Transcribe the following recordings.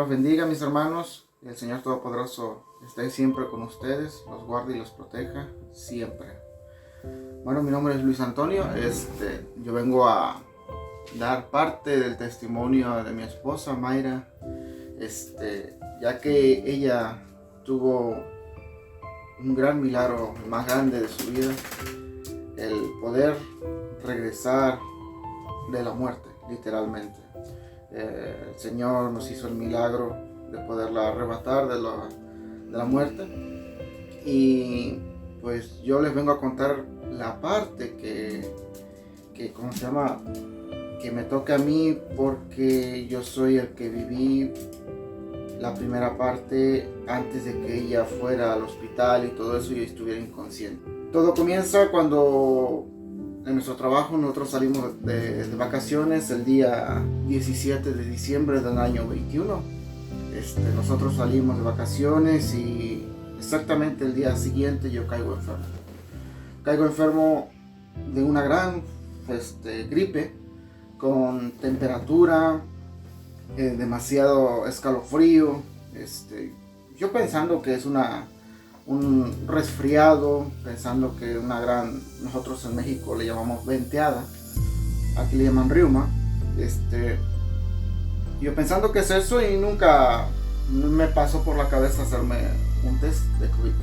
los bendiga, mis hermanos. El Señor Todopoderoso esté siempre con ustedes, los guarde y los proteja siempre. Bueno, mi nombre es Luis Antonio. Yo vengo a dar parte del testimonio de mi esposa Mayra, ya que ella tuvo un gran milagro, el más grande de su vida, el poder regresar de la muerte, literalmente. El Señor nos hizo el milagro de poderla arrebatar de la muerte, y pues yo les vengo a contar la parte que que me toca a mí, porque yo soy el que viví la primera parte antes de que ella fuera al hospital y todo eso, y yo estuviera inconsciente. Todo comienza cuando en nuestro trabajo nosotros salimos de vacaciones el día 17 de diciembre del año 21. Nosotros salimos de vacaciones y exactamente el día siguiente yo caigo enfermo. Caigo enfermo de una gran gripe, con temperatura, demasiado escalofrío. Yo pensando que es un resfriado, pensando que nosotros en México le llamamos venteada, aquí le llaman reuma. Yo pensando que es eso, y nunca me pasó por la cabeza hacerme un test de COVID.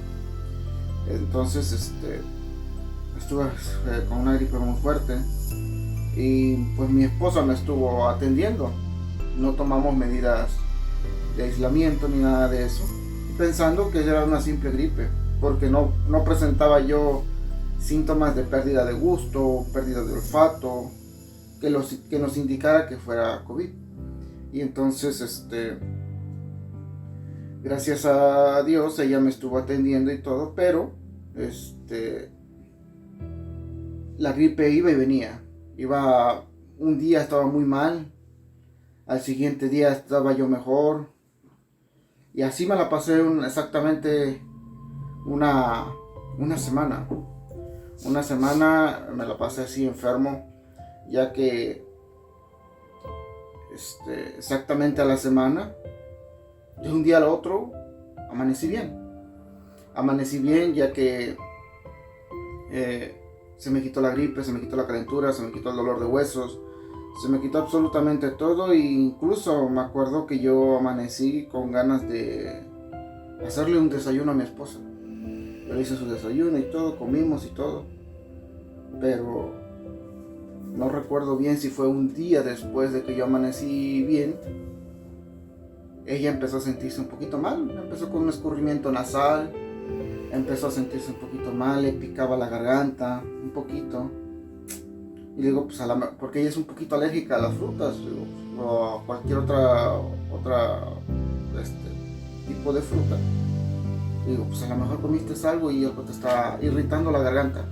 Entonces estuve con una gripe muy fuerte, y pues mi esposa me estuvo atendiendo. No tomamos medidas de aislamiento ni nada de eso, pensando que era una simple gripe, porque no presentaba yo síntomas de pérdida de gusto, pérdida de olfato, que nos indicara que fuera COVID. Y entonces, gracias a Dios, ella me estuvo atendiendo y todo, pero la gripe iba y venía. Un día estaba muy mal, al siguiente día estaba yo mejor, y así me la pasé exactamente una semana. Una semana me la pasé así enfermo, ya que exactamente a la semana, de un día al otro, amanecí bien. Amanecí bien, ya que se me quitó la gripe, se me quitó la calentura, se me quitó el dolor de huesos, se me quitó absolutamente todo. E incluso me acuerdo que yo amanecí con ganas de hacerle un desayuno a mi esposa. Yo le hice su desayuno y todo, comimos y todo, pero no recuerdo bien si fue un día después de que yo amanecí bien. Ella empezó a sentirse un poquito mal, empezó con un escurrimiento nasal, empezó a sentirse un poquito mal, le picaba la garganta un poquito. Y digo, pues porque ella es un poquito alérgica a las frutas, digo, o a cualquier otra tipo de fruta. Digo, pues a lo mejor comiste algo y algo te está irritando la garganta.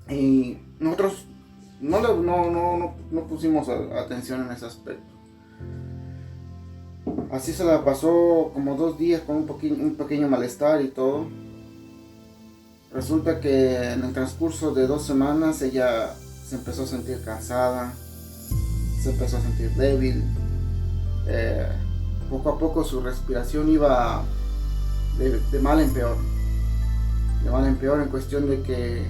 Y nosotros no pusimos atención en ese aspecto. Así se la pasó como 2 días con un pequeño malestar y todo. Resulta que en el transcurso de 2 semanas ella se empezó a sentir cansada, se empezó a sentir débil. Poco a poco su respiración iba de mal en peor. De mal en peor, en cuestión de que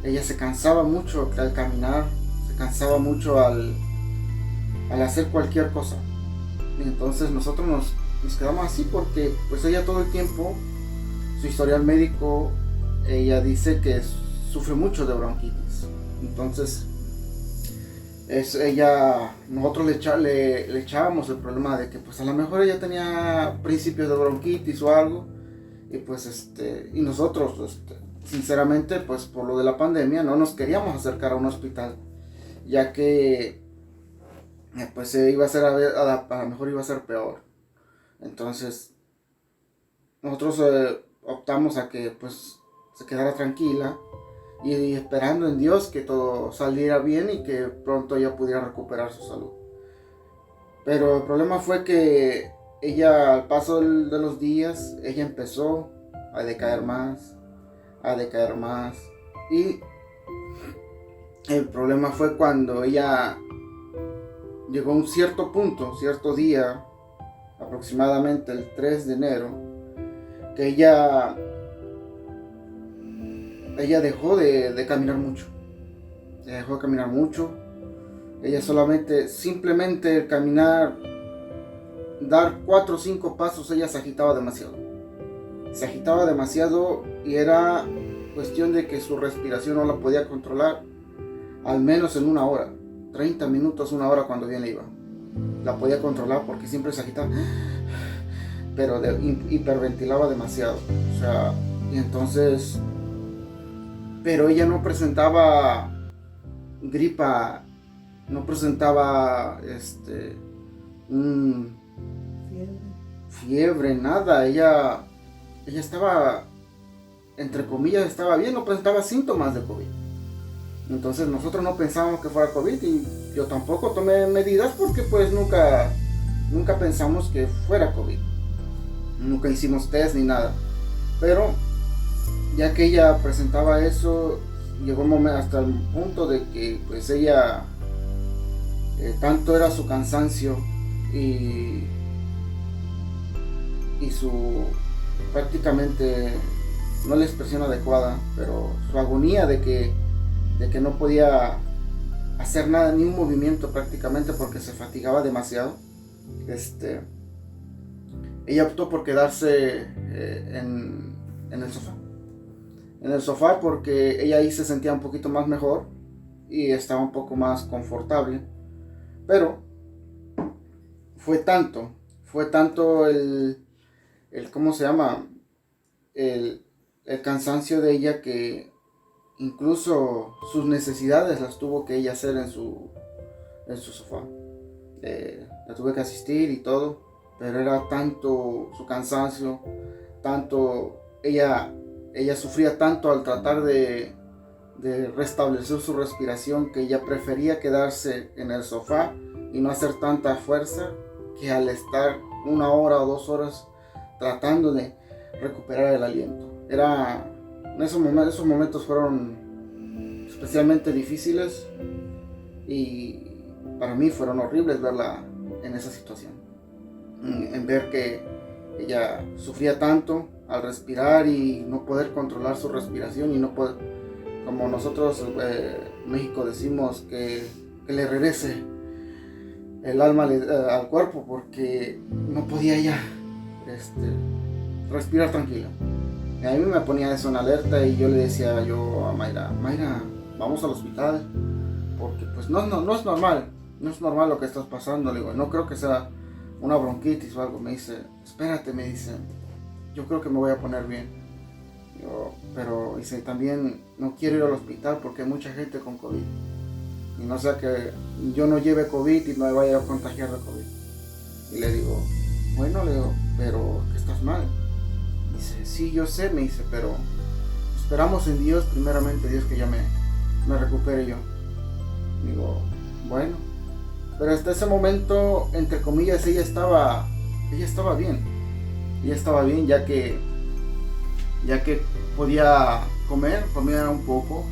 ella se cansaba mucho al caminar, se cansaba mucho al hacer cualquier cosa. Y entonces nosotros nos quedamos así, porque pues ella todo el tiempo, su historial médico, ella dice que sufre mucho de bronquitis. Entonces nosotros le echábamos el problema de que pues a lo mejor ella tenía principios de bronquitis o algo. Y pues y nosotros sinceramente, pues por lo de la pandemia, no nos queríamos acercar a un hospital, ya que pues iba a ser a lo mejor iba a ser peor. Entonces nosotros optamos a que pues se quedara tranquila, y esperando en Dios que todo saliera bien y que pronto ella pudiera recuperar su salud. Pero el problema fue que ella, al paso de los días, ella empezó a decaer más, y el problema fue cuando ella llegó a un cierto punto, cierto día, aproximadamente el 3 de enero, que ella dejó de caminar mucho. Ella dejó de caminar mucho. Ella simplemente caminar, dar 4 o 5 pasos, ella se agitaba demasiado. Se agitaba demasiado y era cuestión de que su respiración no la podía controlar, al menos en una hora, 30 minutos, una hora cuando bien le iba. La podía controlar porque siempre se agitaba, pero hiperventilaba demasiado. O sea, y entonces, pero ella no presentaba gripa, no presentaba fiebre, nada. Ella estaba, entre comillas, estaba bien, no presentaba síntomas de COVID. Entonces nosotros no pensábamos que fuera COVID y yo tampoco tomé medidas porque pues nunca pensamos que fuera COVID. Nunca hicimos test ni nada. Pero ya que ella presentaba eso, llegó un momento hasta el punto de que pues ella, tanto era su cansancio y su prácticamente, no la expresión adecuada, pero su agonía de que no podía hacer nada, ni un movimiento prácticamente porque se fatigaba demasiado. Ella optó por quedarse en el sofá. En el sofá porque ella ahí se sentía un poquito más mejor y estaba un poco más confortable. Pero fue tanto el ¿cómo se llama? El cansancio de ella que incluso sus necesidades las tuvo que ella hacer en su sofá. La tuve que asistir y todo, pero era tanto su cansancio, tanto ella sufría tanto al tratar de restablecer su respiración, que ella prefería quedarse en el sofá y no hacer tanta fuerza, que al estar 1 hora o 2 horas tratando de recuperar el aliento. Esos momentos fueron especialmente difíciles y para mí fueron horribles verla en esa situación, en ver que ella sufría tanto al respirar y no poder controlar su respiración y no poder, como nosotros en México decimos, que le regrese el alma al cuerpo, porque no podía ella respirar tranquila. Y a mí me ponía eso en alerta y yo le decía a Mayra, vamos al hospital, porque pues no es normal lo que estás pasando. Le digo, no creo que sea una bronquitis o algo. Me dice, espérate, me dice, yo creo que me voy a poner bien. Pero dice, también no quiero ir al hospital porque hay mucha gente con COVID. Y no sea que yo no lleve COVID y no me vaya a contagiar de COVID. Y le digo, bueno, pero que estás mal. Dice, sí, yo sé, me dice, pero esperamos en Dios, primeramente Dios, que ya me recupere yo. Digo, bueno, pero hasta ese momento, entre comillas, ella estaba bien. Ella estaba bien, ya que podía comía un poco.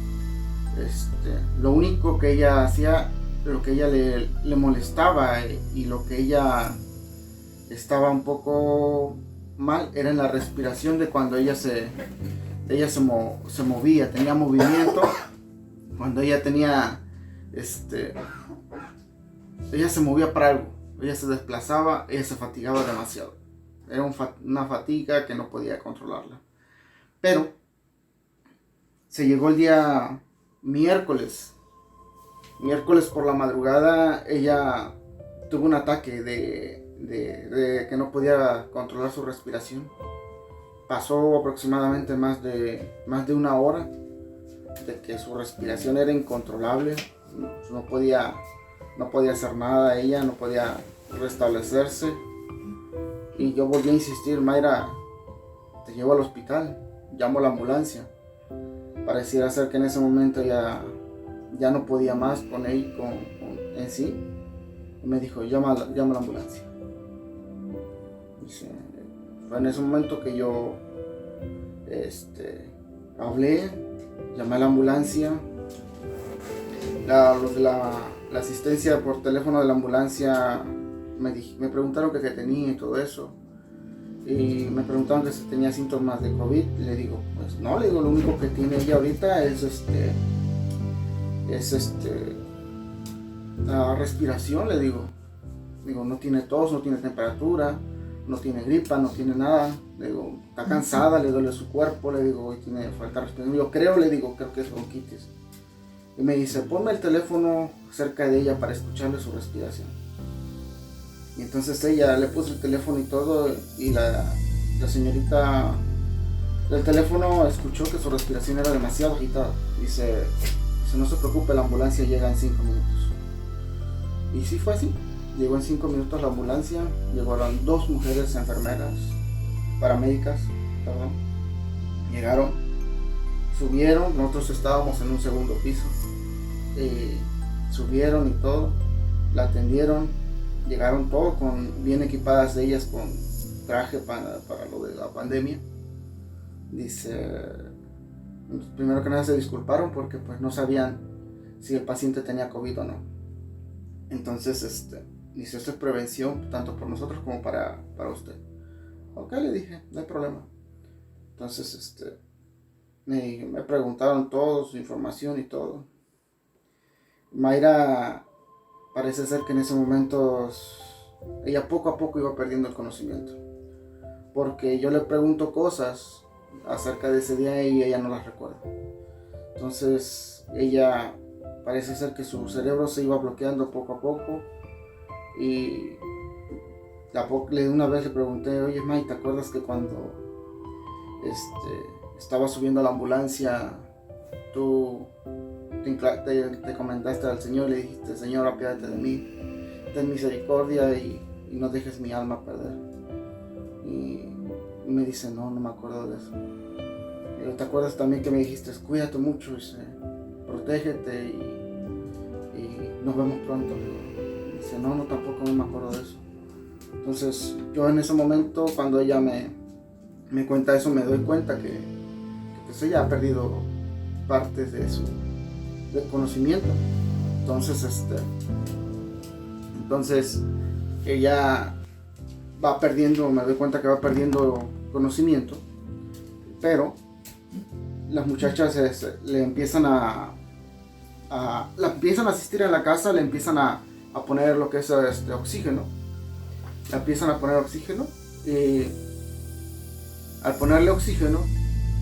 Lo único que ella hacía, lo que ella le molestaba y lo que ella estaba un poco mal era en la respiración, de cuando ella se movía, tenía movimiento, cuando ella tenía ella se movía para algo, ella se desplazaba, ella se fatigaba demasiado. Era una fatiga que no podía controlarla. Pero se llegó el día miércoles por la madrugada. Ella tuvo un ataque de que no podía controlar su respiración. Pasó aproximadamente más de 1 hora de que su respiración era incontrolable. No podía hacer nada, ella no podía restablecerse. Y yo volví a insistir, Mayra, te llevo al hospital, llamo a la ambulancia. Pareciera ser que en ese momento ya no podía más con él en sí. Y me dijo, llama a la ambulancia. Fue en ese momento que yo hablé, llamé a la ambulancia. Los de la asistencia por teléfono de la ambulancia me preguntaron que qué tenía y todo eso. Y me preguntaron que si tenía síntomas de COVID. Le digo, pues no, le digo, lo único que tiene ella ahorita es la respiración, le digo. Digo, no tiene tos, no tiene temperatura, no tiene gripa, no tiene nada. Le digo, está cansada, le duele su cuerpo, le digo, y tiene falta de respiración. Yo creo, le digo, creo que es bronquitis. Y me dice, ponme el teléfono cerca de ella para escucharle su respiración. Y entonces ella le puso el teléfono y todo, y la señorita del teléfono escuchó que su respiración era demasiado agitada. Dice, no se preocupe, la ambulancia llega en 5 minutos. Y sí fue así. Llegó en 5 minutos la ambulancia, llegaron 2 mujeres enfermeras, paramédicas, perdón. Llegaron, subieron, nosotros estábamos en un segundo piso. Subieron y todo, la atendieron, llegaron todo bien equipadas de ellas con traje para lo de la pandemia. Dice, primero que nada se disculparon porque pues no sabían si el paciente tenía COVID o no. Entonces dice, esto es prevención tanto por nosotros como para usted. Ok, le dije, no hay problema. Entonces me preguntaron todo, su información y todo. Mayra parece ser que en ese momento ella poco a poco iba perdiendo el conocimiento, porque yo le pregunto cosas acerca de ese día y ella no las recuerda. Entonces ella parece ser que su cerebro se iba bloqueando poco a poco, y una vez le pregunté, oye May, ¿te acuerdas que cuando estaba subiendo a la ambulancia tú te comentaste al Señor, le dijiste, Señor, apiádate de mí, ten misericordia y no dejes mi alma perder? Y me dice, no me acuerdo de eso. Y ¿te acuerdas también que me dijiste, cuídate mucho, protégete y nos vemos pronto? Y dice, no, tampoco no me acuerdo de eso. Entonces yo en ese momento, cuando ella me cuenta eso, me doy cuenta que pues ella ha perdido partes de su conocimiento. Entonces ella va perdiendo, me doy cuenta que va perdiendo conocimiento, pero las muchachas le empiezan la empiezan a asistir en la casa, le empiezan a poner lo que es oxígeno, le empiezan a poner oxígeno, y al ponerle oxígeno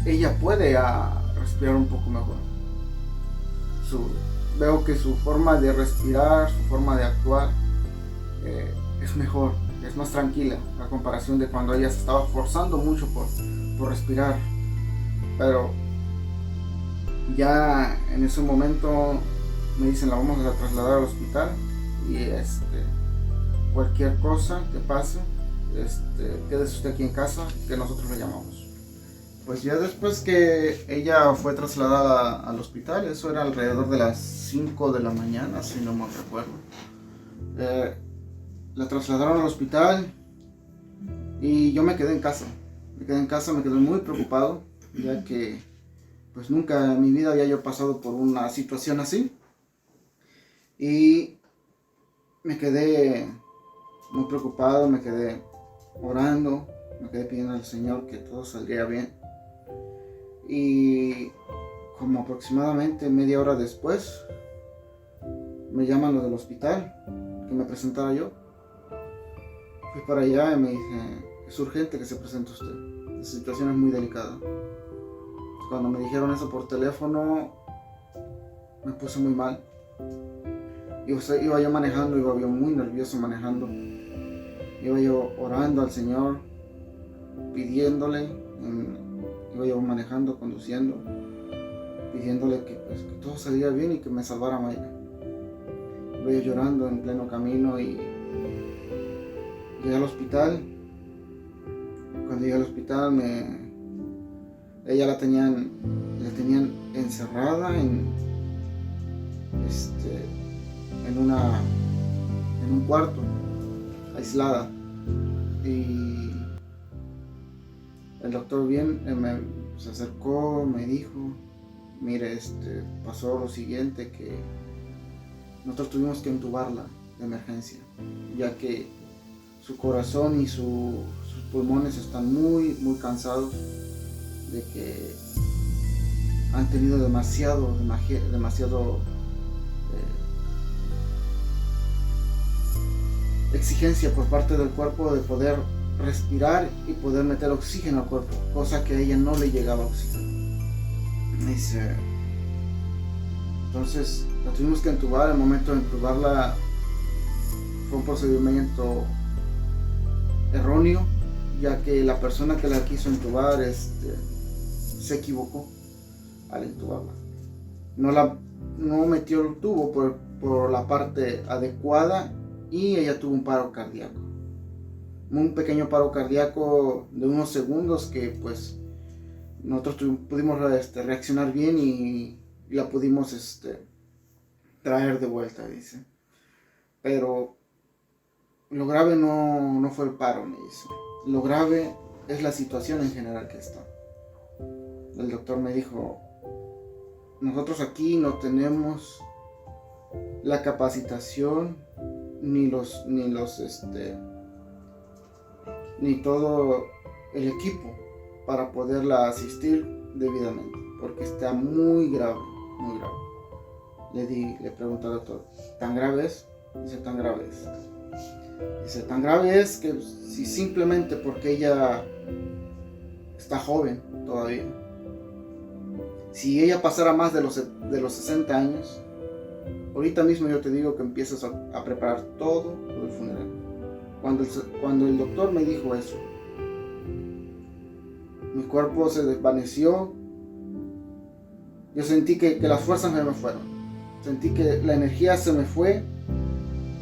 ella puede respirar un poco mejor. Veo que su forma de respirar, su forma de actuar es mejor, es más tranquila a comparación de cuando ella se estaba forzando mucho por respirar. Pero ya en ese momento me dicen, la vamos a trasladar al hospital y cualquier cosa que pase, quédese usted aquí en casa, que nosotros le llamamos. Pues ya después que ella fue trasladada al hospital, eso era alrededor de las 5 de la mañana, si no me recuerdo. La trasladaron al hospital y yo me quedé en casa. Me quedé muy preocupado, ya que pues nunca en mi vida había yo pasado por una situación así. Y me quedé muy preocupado, me quedé orando, me quedé pidiendo al Señor que todo saldría bien. Y como aproximadamente media hora después me llaman los del hospital, que me presentara yo. Fui para allá y me dije, es urgente que se presente usted, la situación es muy delicada. Cuando me dijeron eso por teléfono, me puse muy mal. Iba yo manejando, iba yo muy nervioso manejando. Iba yo orando al Señor, pidiéndole, iba yo manejando, conduciendo, pidiéndole que todo saliera bien y que me salvara Mayra. Iba yo llorando en pleno camino y llegué al hospital. Cuando llegué al hospital, ella la tenían encerrada en un cuarto, aislada. Y el doctor se acercó, me dijo, mire, pasó lo siguiente, que nosotros tuvimos que intubarla de emergencia, ya que su corazón y sus pulmones están muy, muy cansados, de que han tenido demasiado exigencia por parte del cuerpo de poder respirar y poder meter oxígeno al cuerpo, cosa que a ella no le llegaba oxígeno. Dice, entonces la tuvimos que entubar. El momento de entubarla fue un procedimiento erróneo, ya que la persona que la quiso entubar se equivocó al entubarla. No metió el tubo por la parte adecuada y ella tuvo un paro cardíaco. Un pequeño paro cardíaco de unos segundos que pues nosotros pudimos reaccionar bien y la pudimos traer de vuelta, dice. Pero lo grave no fue el paro, me dice. Lo grave es la situación en general que está. El doctor me dijo, nosotros aquí no tenemos la capacitación ni todo el equipo para poderla asistir debidamente, porque está muy grave, muy grave. Le pregunté al doctor, ¿tan grave es? Dice, tan grave es. Dice, tan grave es que si simplemente porque ella está joven todavía, si ella pasara más de los 60 años, ahorita mismo yo te digo que empiezas a preparar todo el funeral. Cuando el doctor me dijo eso, mi cuerpo se desvaneció. Yo sentí que las fuerzas se me fueron. Sentí que la energía se me fue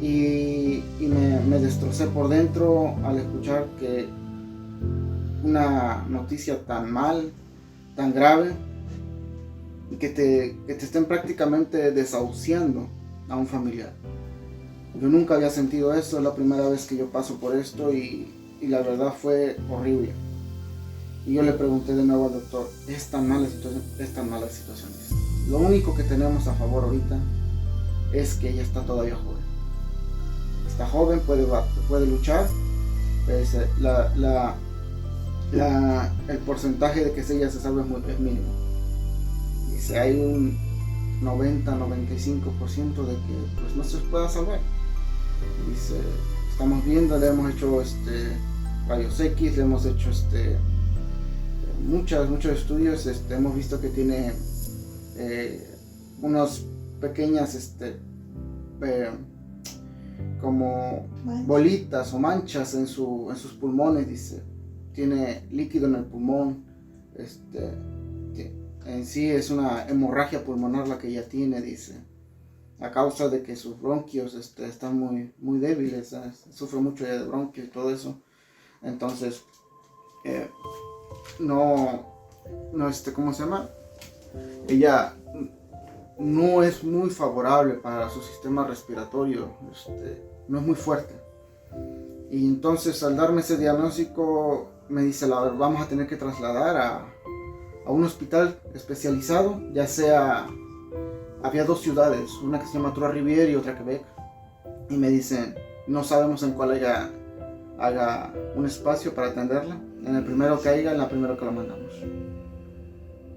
y me destrocé por dentro al escuchar que una noticia tan mal, tan grave, y que te estén prácticamente desahuciando a un familiar. Yo nunca había sentido esto, es la primera vez que yo paso por esto y la verdad fue horrible. Y yo le pregunté de nuevo al doctor, ¿es tan mala situación? Es tan mala situación. Lo único que tenemos a favor ahorita es que ella está todavía joven. Está joven, puede luchar. Pues, el porcentaje de que ella se salve es mínimo. Dice, hay un 90-95% de que pues, no se pueda salvar. Dice, estamos viendo, le hemos hecho rayos X, le hemos hecho muchos estudios, hemos visto que tiene unas pequeñas como bolitas o manchas en sus pulmones. Dice, tiene líquido en el pulmón, en sí es una hemorragia pulmonar la que ella tiene, dice, a causa de que sus bronquios están muy, muy débiles, sufre mucho de bronquios y todo eso. Entonces ¿cómo se llama? Ella no es muy favorable para su sistema respiratorio, no es muy fuerte. Y entonces al darme ese diagnóstico me dice, vamos a tener que trasladar a un hospital especializado, ya sea, había dos ciudades, una que se llama Trois-Rivières y otra Quebec, y me dicen, no sabemos en cuál haga un espacio para atenderla, en el primero que haya, en la primera que la mandamos.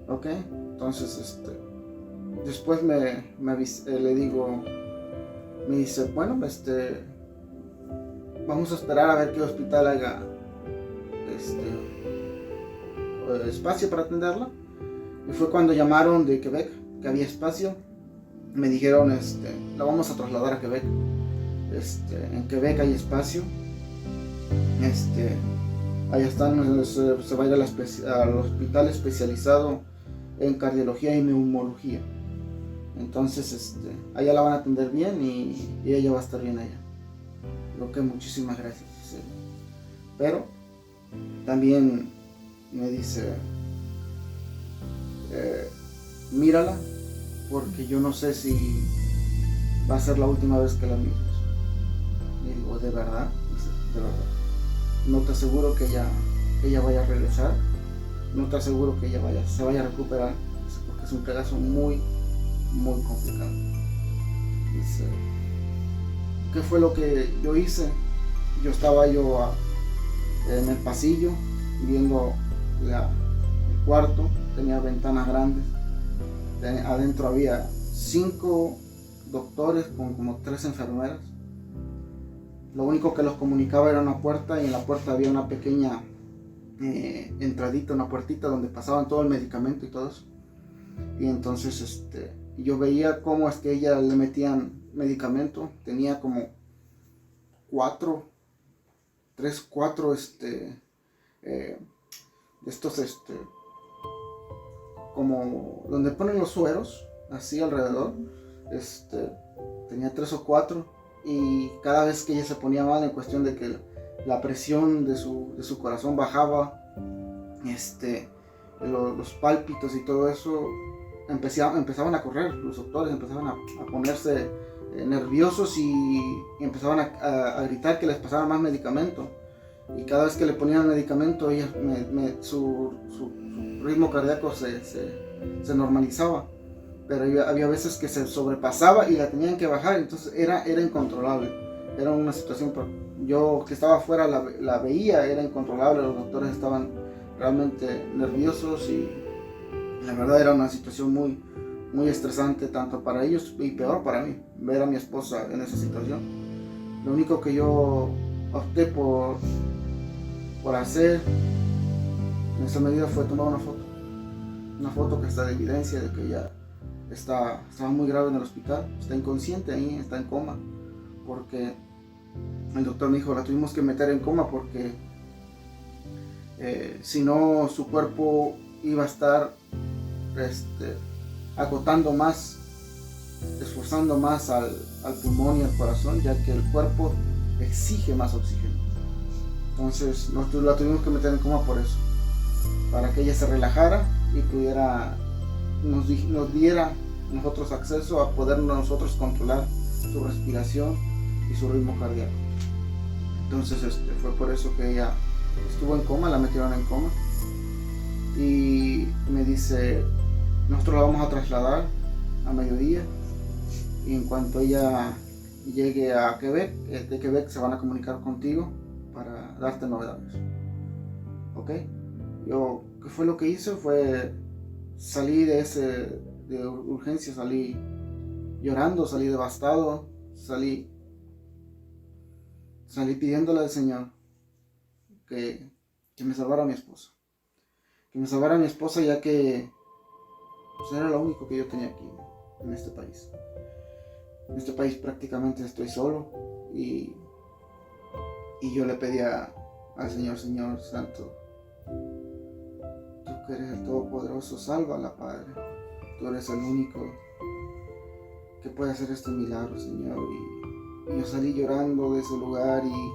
Ok, entonces después le digo, me dice, bueno, vamos a esperar a ver qué hospital haga espacio para atenderla. Y fue cuando llamaron de Quebec que había espacio. Me dijeron, la vamos a trasladar a Quebec. En Quebec hay espacio. Allá están, se va a ir al hospital especializado en cardiología y neumología. Entonces, allá la van a atender bien y ella va a estar bien allá. Lo que muchísimas gracias. Sí. Pero también me dice, mírala, porque yo no sé si va a ser la última vez que la mires. Y digo, ¿de verdad? Dice, de verdad. No te aseguro que ella vaya a regresar, no te aseguro que ella se vaya a recuperar, porque es un caso muy, muy complicado. Dice, ¿qué fue lo que yo hice? En el pasillo viendo el cuarto, tenía ventanas grandes, adentro había 5 doctores con como 3 enfermeras. Lo único que los comunicaba era una puerta, y en la puerta había una pequeña entradita, una puertita donde pasaban todo el medicamento y todo eso. Y entonces yo veía cómo es que ella le metían medicamento. Tenía como 4 de estos como donde ponen los sueros así alrededor. Tenía 3 o 4, y cada vez que ella se ponía mal, en cuestión de que la presión de su corazón bajaba, los pálpitos y todo eso empezaban a correr. Los doctores empezaban a ponerse nerviosos, y empezaban a gritar que les pasara más medicamento. Y cada vez que le ponían medicamento, su ritmo cardíaco se normalizaba. Pero había veces que se sobrepasaba y la tenían que bajar. Entonces era incontrolable. Era una situación, yo que estaba afuera la veía, era incontrolable. Los doctores estaban realmente nerviosos, y la verdad era una situación muy, muy estresante, tanto para ellos y peor para mí, ver a mi esposa en esa situación. Lo único que yo opté por hacer en esa medida fue tomar una foto que está de evidencia de que ella estaba muy grave en el hospital, está inconsciente ahí, está en coma, porque el doctor me dijo, la tuvimos que meter en coma porque si no, su cuerpo iba a estar agotando más, esforzando más al pulmón y al corazón, ya que el cuerpo exige más oxígeno. Entonces la tuvimos que meter en coma por eso, para que ella se relajara y nos diera nosotros acceso a poder nosotros controlar su respiración y su ritmo cardíaco. Entonces fue por eso que ella estuvo en coma, la metieron en coma, y me dice, nosotros la vamos a trasladar a mediodía, y en cuanto ella llegue a Quebec, de Quebec se van a comunicar contigo para darte novedades. ¿Ok? Yo, ¿qué fue lo que hice? Fue salí de urgencia, salí llorando, salí devastado, salí pidiéndole al Señor que me salvara a mi esposa. Que me salvara a mi esposa, ya que pues, era lo único que yo tenía aquí en este país. En este país prácticamente estoy solo, y yo le pedía al Señor, Señor Santo, tú que eres el Todopoderoso, sálvala, Padre. Tú eres el único que puede hacer este milagro, Señor. Y yo salí llorando de ese lugar y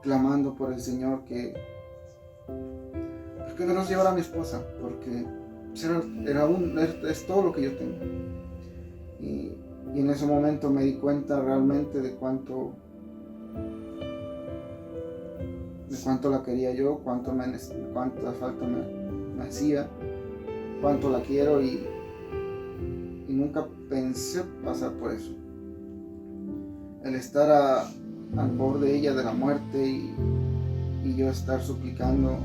clamando por el Señor que no nos llevara a mi esposa, porque es todo lo que yo tengo. Y en ese momento me di cuenta realmente de cuánto la quería yo, cuánta falta me hacía, cuánto la quiero, y nunca pensé pasar por eso. El estar al borde de ella de la muerte, y yo estar suplicando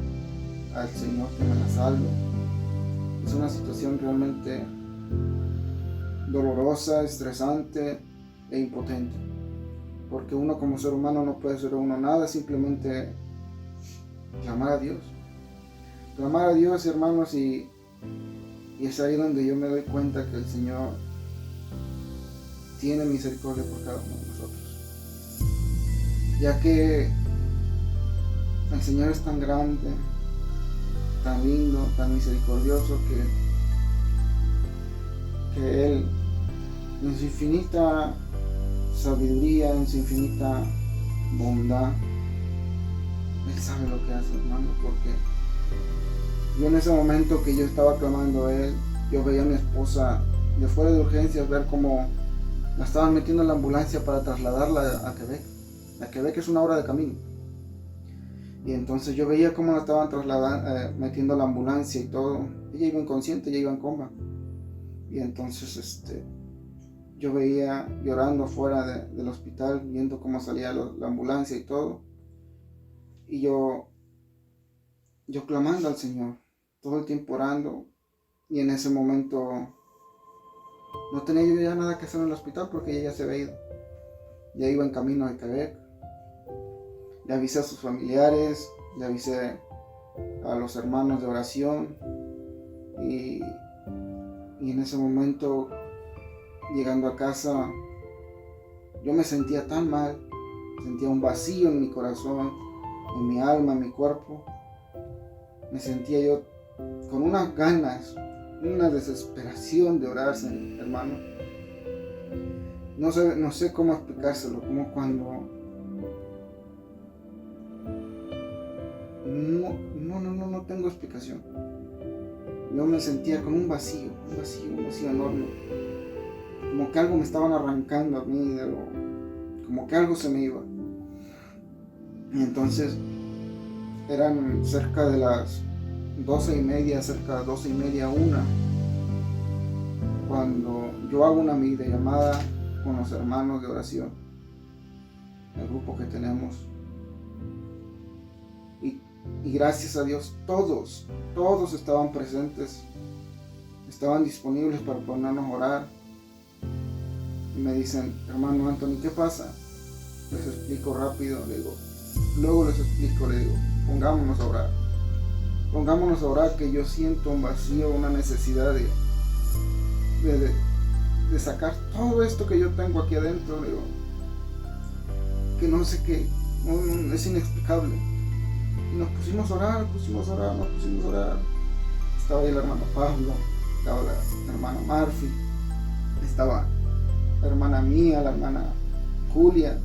al Señor que me la salve, es una situación realmente dolorosa, estresante e impotente, porque uno como ser humano no puede hacer nada, simplemente clamar a Dios, hermanos, y es ahí donde yo me doy cuenta que el Señor tiene misericordia por cada uno de nosotros, ya que el Señor es tan grande, tan lindo, tan misericordioso, que Él, en su infinita sabiduría, en su infinita bondad, Él sabe lo que hace, hermano, porque yo en ese momento que yo estaba clamando a Él, yo veía a mi esposa de fuera de urgencias, ver cómo la estaban metiendo en la ambulancia para trasladarla a Quebec. A Quebec es 1 hora de camino. Y entonces yo veía cómo la estaban metiendo a la ambulancia y todo. Ella iba inconsciente, ella iba en coma. Y entonces yo veía llorando afuera del hospital, viendo cómo salía la ambulancia y todo. Y yo clamando al Señor, todo el tiempo orando. Y en ese momento no tenía yo ya nada que hacer en el hospital porque ella ya se había ido. Ya iba en camino a Quebec. Le avisé a sus familiares, le avisé a los hermanos de oración. Y en ese momento, llegando a casa, yo me sentía tan mal. Sentía un vacío en mi corazón, en mi alma, en mi cuerpo. Me sentía yo con unas ganas, una desesperación de orar, hermano. No sé cómo explicárselo, como cuando no tengo explicación. Yo me sentía con un vacío enorme, como que algo me estaban arrancando a mí, como que algo se me iba. Y entonces eran cerca de las 12:30, cerca de 12:30, 1, cuando yo hago una videollamada con los hermanos de oración, el grupo que tenemos. Y gracias a Dios, todos estaban presentes, estaban disponibles para ponernos a orar. Y me dicen, hermano Anthony, ¿qué pasa? Les explico rápido, luego les explico, le digo, pongámonos a orar, que yo siento un vacío, una necesidad de sacar todo esto que yo tengo aquí adentro, digo, que no sé qué, es inexplicable. Y nos pusimos a orar. Estaba ahí el hermano Pablo, estaba la hermana Marfi, estaba la hermana mía, la hermana Julia.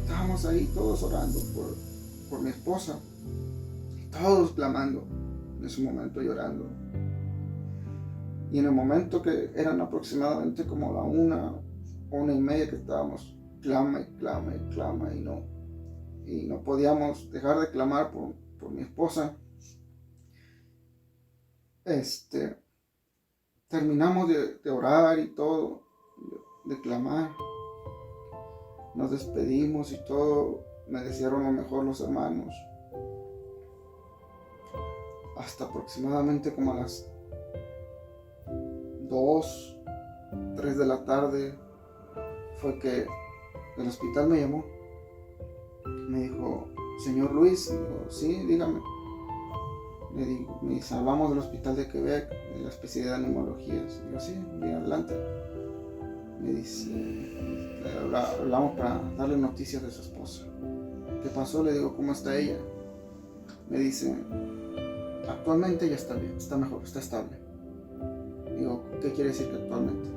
Estábamos ahí todos orando por mi esposa, todos clamando, en ese momento llorando. Y en el momento que eran aproximadamente como la 1:30 que estábamos, clama y no podíamos dejar de clamar por mi esposa. Terminamos de orar y todo, de clamar. Nos despedimos y todo. Me desearon lo mejor los hermanos. Hasta aproximadamente como a las 2, 3 de la tarde fue que el hospital me llamó. Me dijo, señor Luis, digo, sí, dígame. Me dice, hablamos del hospital de Quebec, de la especialidad de neumología. Digo, sí, bien, adelante. Me dice, hablamos para darle noticias de su esposa. ¿Qué pasó? Le digo, ¿cómo está ella? Me dice, actualmente ya está bien, está mejor, está estable. Digo, ¿qué quiere decir que actualmente?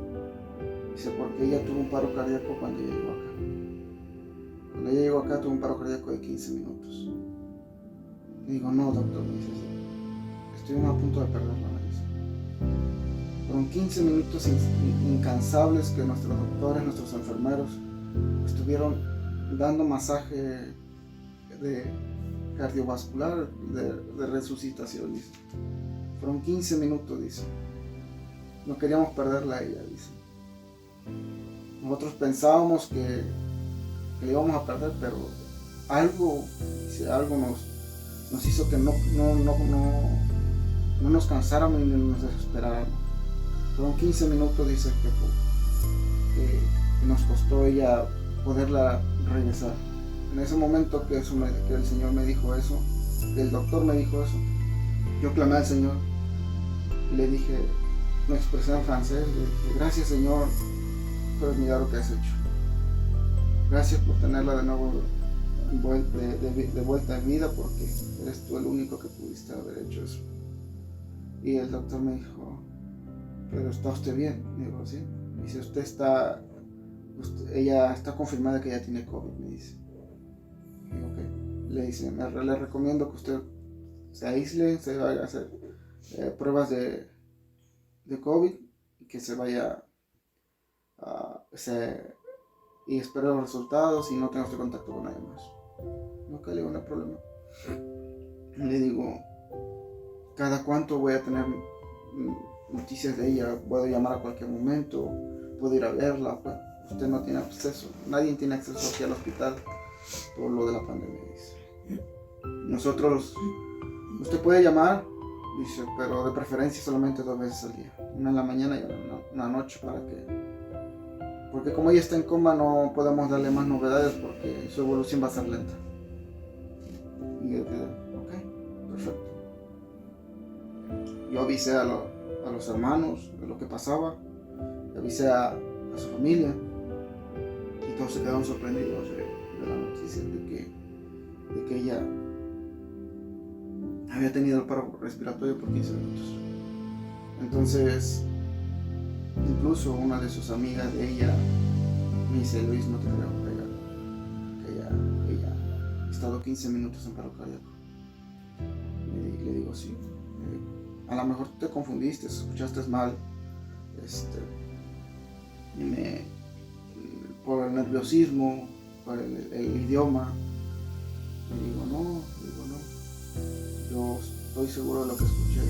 Dice, porque ella tuvo un paro cardíaco cuando ella llegó acá. Cuando ella llegó acá tuvo un paro cardíaco de 15 minutos. Le digo, no, doctor, me dice, estoy a punto de perderla, me dice. Fueron 15 minutos incansables que nuestros doctores, nuestros enfermeros estuvieron dando masaje de cardiovascular, de resucitación, dice. Fueron 15 minutos, dice. No queríamos perderla a ella, dice. Nosotros pensábamos que le íbamos a perder, pero algo nos hizo que no nos cansáramos ni nos desesperáramos. Fueron 15 minutos, dice, que nos costó ella poderla regresar. En ese momento que el Señor me dijo eso, que el doctor me dijo eso, yo clamé al Señor y le dije, me expresé en francés, le dije, gracias Señor por el milagro que has hecho. Gracias por tenerla de nuevo de vuelta en vida, porque eres tú el único que pudiste haber hecho eso. Y el doctor me dijo, pero ¿está usted bien? Digo, sí. Dice, ella está confirmada que ella tiene COVID, me dice. Digo, ok. Le dice, le recomiendo que usted se aísle, se vaya a hacer pruebas de COVID y que se vaya y espere los resultados y no tenga usted contacto con nadie más. Ok, le digo, no hay problema. Le digo, ¿cada cuánto voy a tener noticias de ella? ¿Puedo llamar a cualquier momento? ¿Puedo ir a verla? Pues, usted no tiene acceso, nadie tiene acceso aquí al hospital por lo de la pandemia, dice. Nosotros, usted puede llamar, dice, pero de preferencia solamente 2 veces al día, una en la mañana y una noche, porque como ella está en coma no podemos darle más novedades porque su evolución va a ser lenta. Y yo quedé, ok, perfecto. Yo avisé a los hermanos de lo que pasaba, avisé a su familia y todos se quedaron sorprendidos de la noticia de que ella había tenido el paro respiratorio por 15 minutos. Entonces, incluso una de sus amigas de ella me dice, Luis, no te creo que ella ha estado 15 minutos en paro cardíaco. Le digo, sí. A lo mejor te confundiste, escuchaste mal, por el nerviosismo, por el idioma. Le digo, no. Yo estoy seguro de lo que escuché.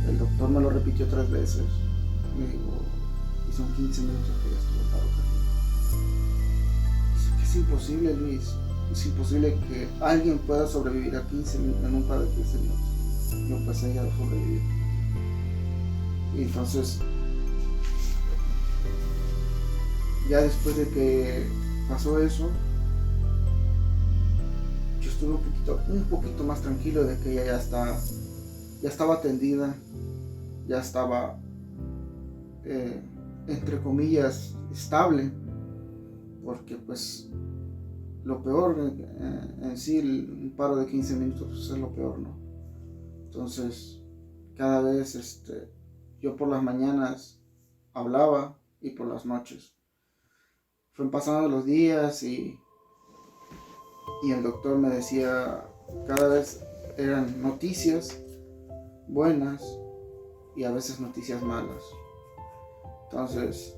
El doctor me lo repitió 3 veces. Le digo, y son 15 minutos que ya estuvo en paro cardíaco. Dice que es imposible, Luis. Es imposible que alguien pueda sobrevivir a 15 minutos, en un paro de 15 minutos. Yo pues ella lo sobrevivió. Y entonces, ya después de que pasó eso, yo estuve un poquito más tranquilo de que ella ya estaba atendida, ya estaba, entre comillas, estable, porque pues lo peor en sí, un paro de 15 minutos pues, es lo peor, ¿no? Entonces, cada vez yo por las mañanas hablaba y por las noches. Fueron pasando los días y el doctor me decía, cada vez eran noticias buenas y a veces noticias malas. Entonces,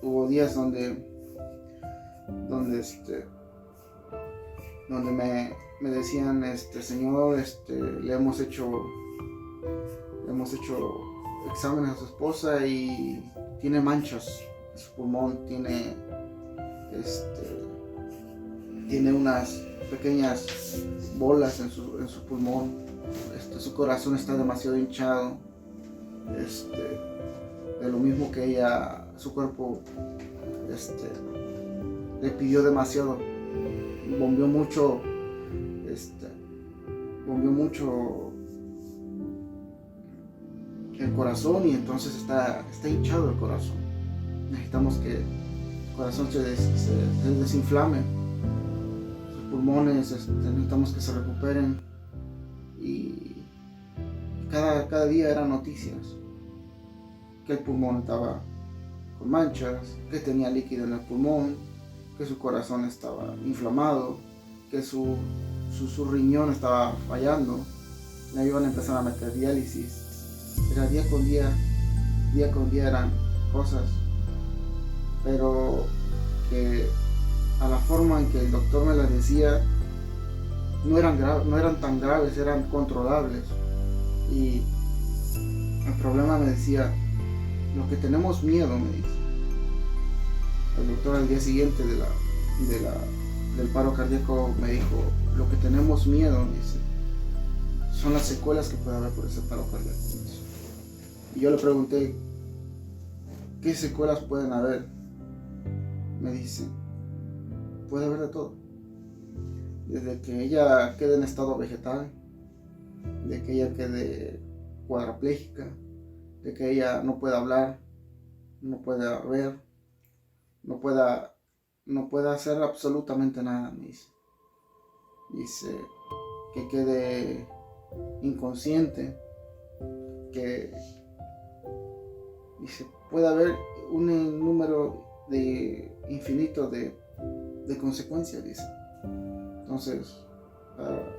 hubo días donde me decían, señor, le hemos hecho exámenes a su esposa y tiene manchas en su pulmón, tiene unas pequeñas bolas en su pulmón, su corazón está demasiado hinchado, de lo mismo que ella, su cuerpo le pidió demasiado, bombeó mucho el corazón y entonces está hinchado el corazón. Necesitamos que el corazón se desinflame, sus pulmones necesitamos que se recuperen y cada día eran noticias, que el pulmón estaba con manchas, que tenía líquido en el pulmón, que su corazón estaba inflamado, que su riñón estaba fallando, le iban a empezar a meter diálisis. Era día con día eran cosas, pero que a la forma en que el doctor me las decía no eran tan graves, eran controlables. Y el problema, me decía, lo que tenemos miedo, me dice el doctor al día siguiente del paro cardíaco, me dijo, lo que tenemos miedo, me dice, son las secuelas que puede haber por ese paro cardíaco. Y yo le pregunté, ¿qué secuelas pueden haber? Me dice, puede haber de todo. Desde que ella quede en estado vegetal, de que ella quede cuadraplégica, de que ella no pueda hablar, no pueda ver, no pueda hacer absolutamente nada, me dice. Dice que quede inconsciente, que dice, puede haber un número infinito de consecuencias, dice. Entonces,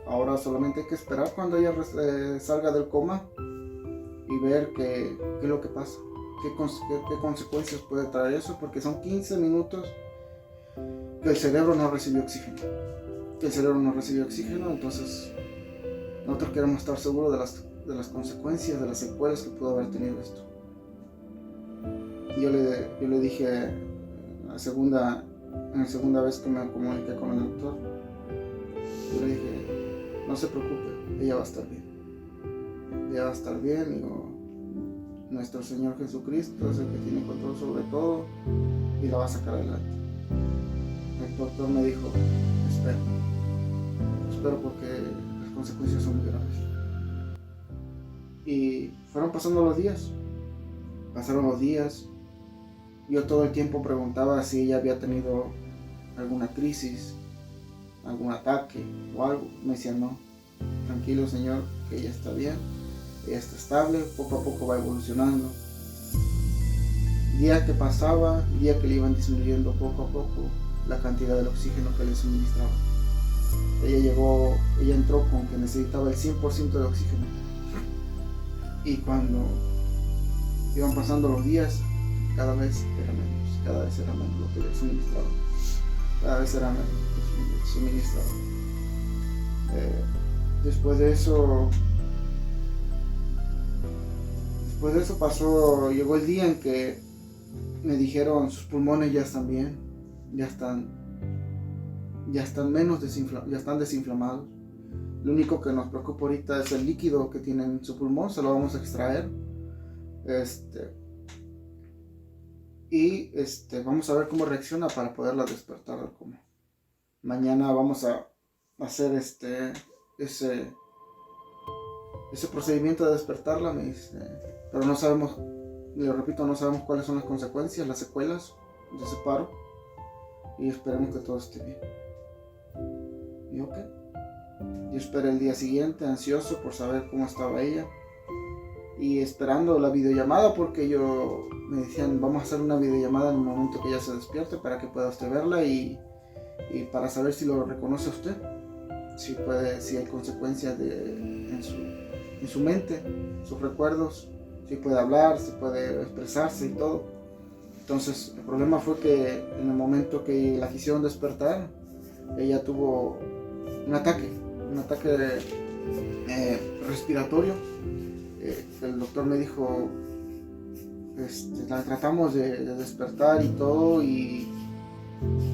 ahora solamente hay que esperar cuando ella salga del coma y ver qué es lo que pasa, qué consecuencias puede traer eso, porque son 15 minutos que el cerebro no recibió oxígeno. Entonces nosotros queremos estar seguros de las consecuencias, de las secuelas que pudo haber tenido esto. Y yo le dije, en la segunda vez que me comuniqué con el doctor, yo le dije, no se preocupe, ella va a estar bien. Ella va a estar bien, nuestro Señor Jesucristo es el que tiene control sobre todo y la va a sacar adelante. El doctor me dijo, espero porque las consecuencias son muy graves. Y fueron pasando los días, pasaron los días. Yo todo el tiempo preguntaba si ella había tenido alguna crisis, algún ataque o algo. Me decía, no, tranquilo señor, que ella está bien, ella está estable, poco a poco va evolucionando. Día que pasaba, día que le iban disminuyendo poco a poco la cantidad del oxígeno que le suministraba. Ella entró con que necesitaba el 100% de oxígeno. Y cuando iban pasando los días, cada vez era menos lo que le suministraba. Cada vez era menos lo que le suministraba. Después de eso llegó el día en que me dijeron sus pulmones ya están bien, ya están desinflamados. Lo único que nos preocupa ahorita es el líquido que tiene en su pulmón, se lo vamos a extraer. Vamos a ver cómo reacciona para poderla despertar del coma. Mañana vamos a hacer ese procedimiento de despertarla, pero no sabemos, le repito, no sabemos cuáles son las consecuencias, las secuelas de ese paro, y esperemos que todo esté bien. Y ok, yo esperé el día siguiente ansioso por saber cómo estaba ella y esperando la videollamada, porque me decían, vamos a hacer una videollamada en el momento que ella se despierte para que pueda usted verla y para saber si lo reconoce usted, si hay consecuencias en su mente, sus recuerdos, si puede hablar, si puede expresarse y todo. Entonces el problema fue que en el momento que la quisieron despertar, ella tuvo un ataque respiratorio. El doctor me dijo, la tratamos de despertar y todo, y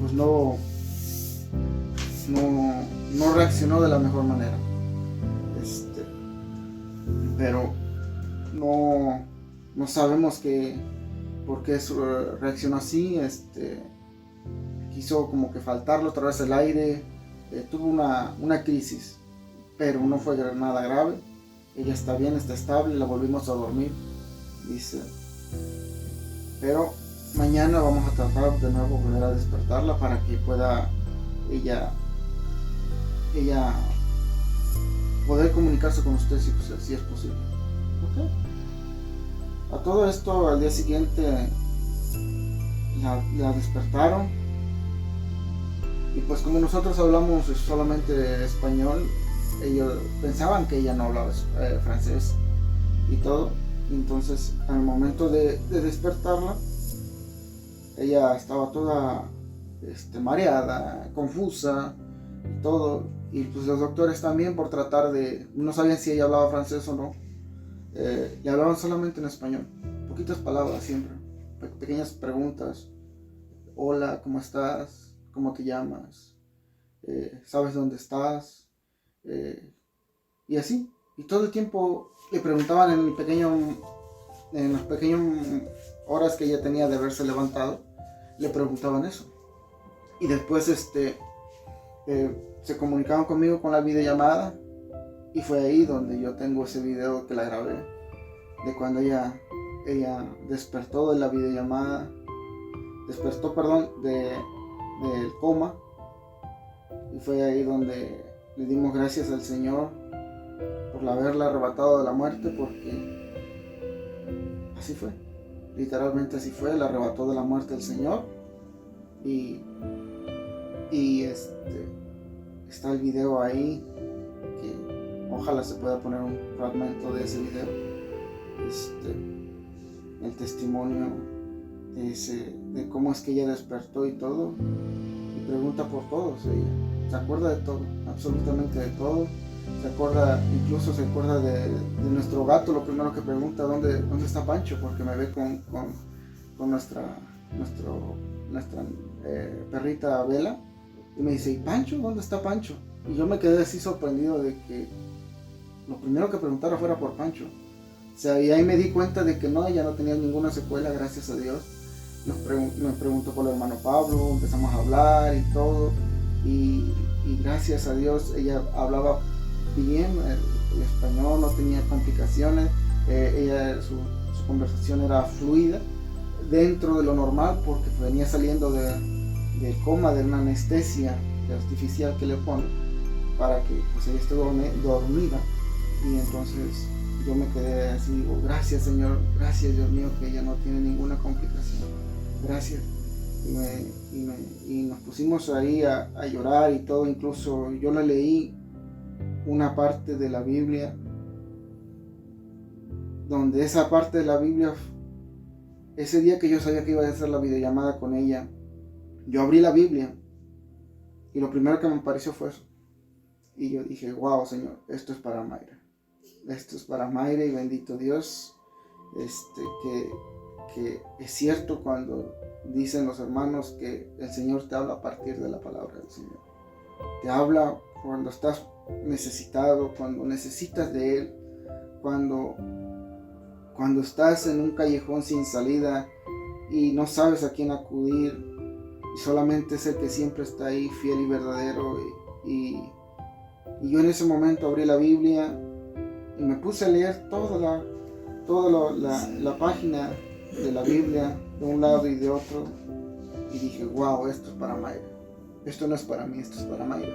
pues no reaccionó de la mejor manera. Pero no sabemos por qué reaccionó así. Quiso como que faltarle otra vez el aire. Tuvo una crisis, pero no fue nada grave. Ella está bien, está estable, la volvimos a dormir, dice. Pero mañana vamos a tratar de nuevo volver a despertarla para que pueda ella poder comunicarse con usted si es posible. Okay. A todo esto, al día siguiente la despertaron, y pues como nosotros hablamos solamente español, ellos pensaban que ella no hablaba francés y todo. Entonces al momento de despertarla, ella estaba toda mareada, confusa y todo. Y pues los doctores también, por tratar no sabían si ella hablaba francés o no, le hablaban solamente en español, poquitas palabras siempre, pequeñas preguntas. Hola, ¿cómo estás? ¿Cómo te llamas? ¿Sabes dónde estás? Y así, y todo el tiempo le preguntaban en las pequeñas horas que ella tenía de haberse levantado, le preguntaban eso. Y después se comunicaban conmigo con la videollamada, y fue ahí donde yo tengo ese video que la grabé, de cuando ella despertó de la videollamada, del coma, y fue ahí donde le dimos gracias al Señor por haberla arrebatado de la muerte, porque así fue, literalmente así fue, la arrebató de la muerte el Señor. Y está el video ahí, que ojalá se pueda poner un fragmento de ese video, el testimonio de cómo es que ella despertó y todo, y pregunta por todos. Ella se acuerda de todo, absolutamente de todo. Incluso se acuerda de nuestro gato. Lo primero que pregunta, ¿dónde está Pancho? Porque me ve con perrita Vela, y me dice, ¿y Pancho? ¿Dónde está Pancho? Y yo me quedé así sorprendido de que lo primero que preguntara fuera por Pancho. O sea, y ahí me di cuenta de que no, ella no tenía ninguna secuela, gracias a Dios. Me preguntó por el hermano Pablo, empezamos a hablar y todo, y gracias a Dios ella hablaba bien el español, no tenía complicaciones, su conversación era fluida dentro de lo normal, porque venía saliendo del coma, de una anestesia artificial que le ponen para que pues ella esté dormida. Y entonces yo me quedé así, digo, gracias Señor, gracias Dios mío, que ella no tiene ninguna complicación, gracias. Y nos pusimos ahí a llorar y todo. Incluso yo le leí una parte de la Biblia, donde esa parte de la Biblia, ese día que yo sabía que iba a hacer la videollamada con ella, yo abrí la Biblia y lo primero que me apareció fue eso. Y yo dije, wow Señor, esto es para Mayra. Esto es para Mayra, y bendito Dios, que es cierto cuando dicen los hermanos que el Señor te habla a partir de la palabra del Señor. Te habla cuando estás necesitado, cuando necesitas de Él, cuando estás en un callejón sin salida y no sabes a quién acudir, y solamente es el que siempre está ahí, fiel y verdadero. Y yo en ese momento abrí la Biblia y me puse a leer toda la página de la Biblia, de un lado y de otro, y dije, wow, esto es para Mayra. Esto no es para mí, esto es para Mayra.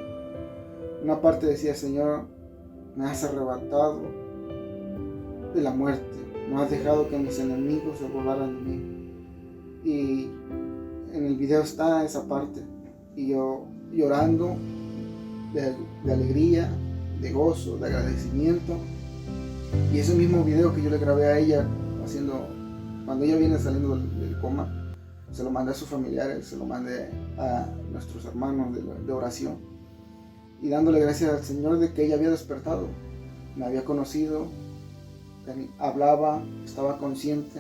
Una parte decía, Señor, me has arrebatado de la muerte, no has dejado que mis enemigos se burlaran de mí. Y en el video está esa parte, y yo llorando de alegría, de gozo, de agradecimiento. Y ese mismo video que yo le grabé a ella cuando ella viene saliendo del coma, se lo mandé a sus familiares, se lo mandé a nuestros hermanos de oración, y dándole gracias al Señor de que ella había despertado, me había conocido, hablaba, estaba consciente.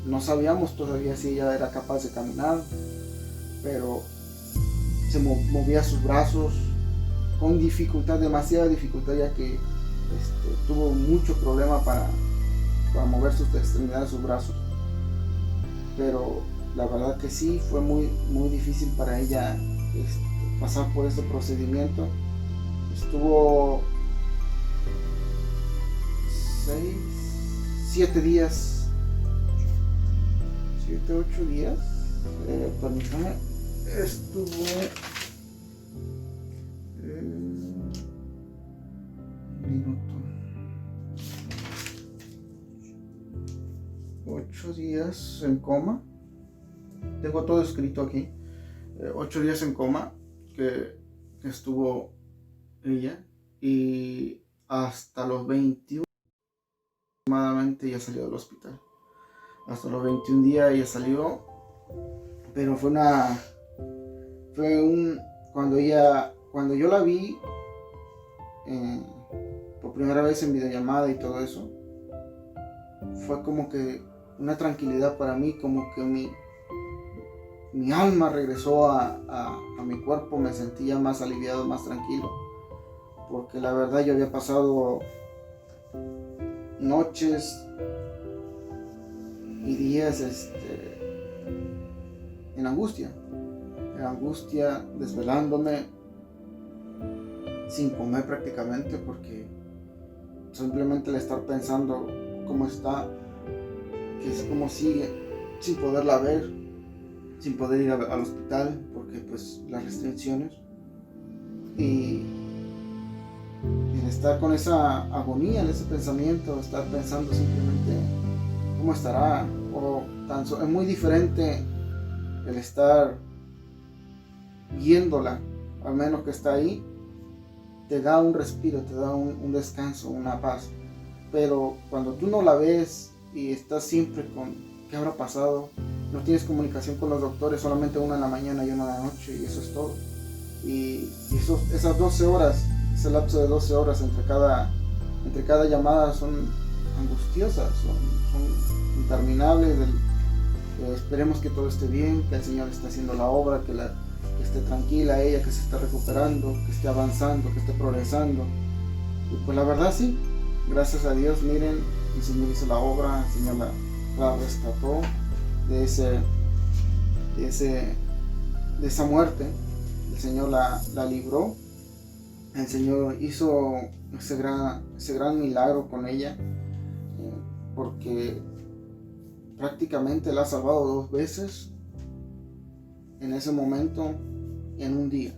No sabíamos todavía si ella era capaz de caminar, pero se movía sus brazos con dificultad, demasiada dificultad, ya que tuvo mucho problema para mover sus extremidades, sus brazos. Pero la verdad que sí, fue muy, muy difícil para ella pasar por este procedimiento. Estuvo 7 días, 8 días, permítame, estuvo 8 días en coma. Tengo todo escrito aquí. 8 días en coma que estuvo ella, y hasta los 21 aproximadamente ya salió del hospital. Hasta los 21 días ella salió, pero cuando yo la vi por primera vez en videollamada y todo eso, fue como que una tranquilidad para mí, como que mi alma regresó a mi cuerpo, me sentía más aliviado, más tranquilo, porque la verdad yo había pasado noches y días en angustia, desvelándome, sin comer prácticamente, porque simplemente el estar pensando cómo está, cómo sigue, sin poderla ver, sin poder ir al hospital porque pues las restricciones, y el estar con esa agonía, en ese pensamiento, estar pensando simplemente cómo estará, es muy diferente el estar viéndola, al menos que está ahí, te da un respiro, te da un descanso, una paz. Pero cuando tú no la ves y estás siempre con ¿qué habrá pasado? No tienes comunicación con los doctores, solamente una en la mañana y una en la noche, y eso es todo. Y esas 12 horas, ese lapso de 12 horas entre cada llamada son angustiosas, son interminables. Esperemos que todo esté bien, que el Señor está haciendo la obra, que esté tranquila ella, que se esté recuperando, que esté avanzando, que esté progresando. Y pues la verdad sí, gracias a Dios, miren, el Señor hizo la obra, el Señor la rescató de esa muerte, el Señor la libró, el Señor hizo ese gran milagro con ella, porque prácticamente la ha salvado 2 veces en ese momento, en un día.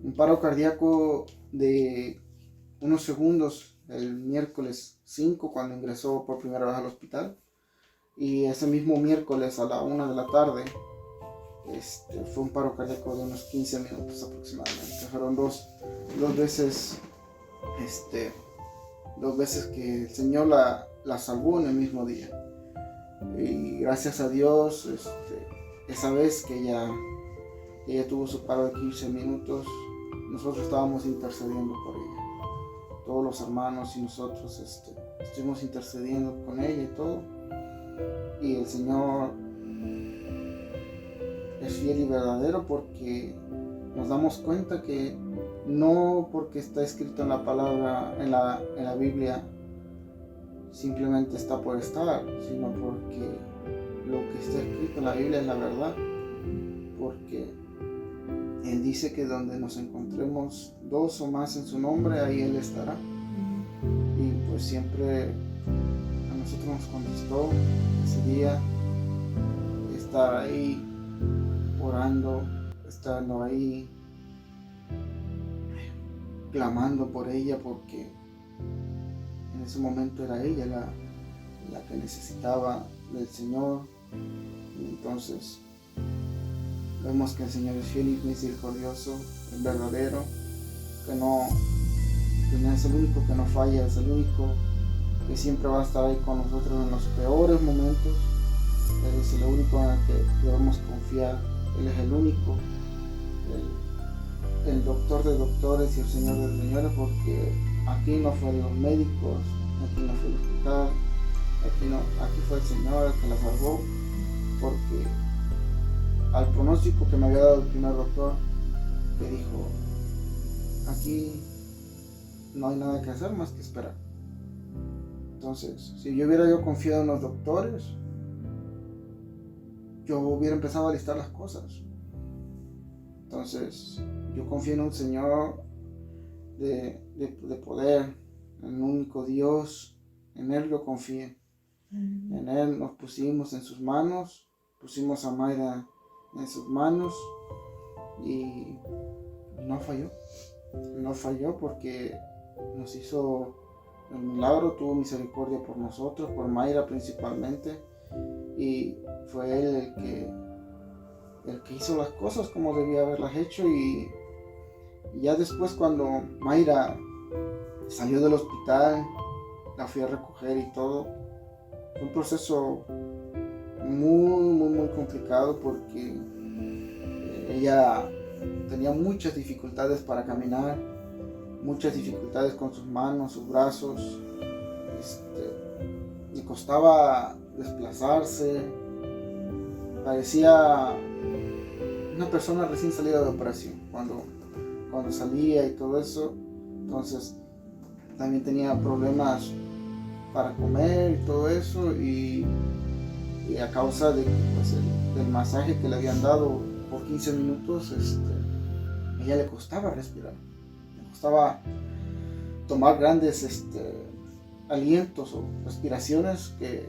Un paro cardíaco de unos segundos el miércoles 5, cuando ingresó por primera vez al hospital, y ese mismo miércoles a la 1 de la tarde fue un paro cardíaco de unos 15 minutos aproximadamente. Fueron dos veces que el Señor la salvó en el mismo día. Y gracias a Dios, esa vez que ella tuvo su paro de 15 minutos, nosotros estábamos intercediendo por ella. Todos los hermanos y nosotros estuvimos intercediendo con ella y todo. Y el Señor es fiel y verdadero, porque nos damos cuenta que no porque está escrito en la palabra, en la Biblia, simplemente está por estar, sino porque lo que está escrito en la Biblia es la verdad, porque Él dice que donde nos encontremos 2 o más en su nombre, ahí Él estará. Y pues siempre a nosotros nos contestó ese día estar ahí orando, estando ahí clamando por ella, porque en ese momento era ella la que necesitaba del Señor. Y entonces vemos que el Señor es fiel y misericordioso, es verdadero, que no es el único que no falla, es el único que siempre va a estar ahí con nosotros en los peores momentos. Él es el único en el que debemos confiar. Él es el único, el doctor de doctores y el Señor de señores, porque aquí no fue los médicos, aquí no fue el hospital, aquí fue el Señor el que la salvó, porque al pronóstico que me había dado el primer doctor, que dijo, aquí no hay nada que hacer más que esperar. Entonces, si yo hubiera confiado en los doctores, yo hubiera empezado a listar las cosas. Entonces, yo confío en un Señor de poder, en el único Dios. En Él yo confié. En Él nos pusimos en sus manos, pusimos a Mayra en sus manos, y no falló porque nos hizo el milagro, tuvo misericordia por nosotros, por Mayra principalmente, y fue Él el que hizo las cosas como debía haberlas hecho. Y ya después, cuando Mayra salió del hospital, la fui a recoger y todo, fue un proceso muy complicado, porque ella tenía muchas dificultades para caminar, muchas dificultades con sus manos, sus brazos, le costaba desplazarse, parecía una persona recién salida de operación cuando salía y todo eso. Entonces también tenía problemas para comer y todo eso, y a causa de del masaje que le habían dado por 15 minutos, ella le costaba respirar, le costaba tomar grandes alientos o respiraciones, que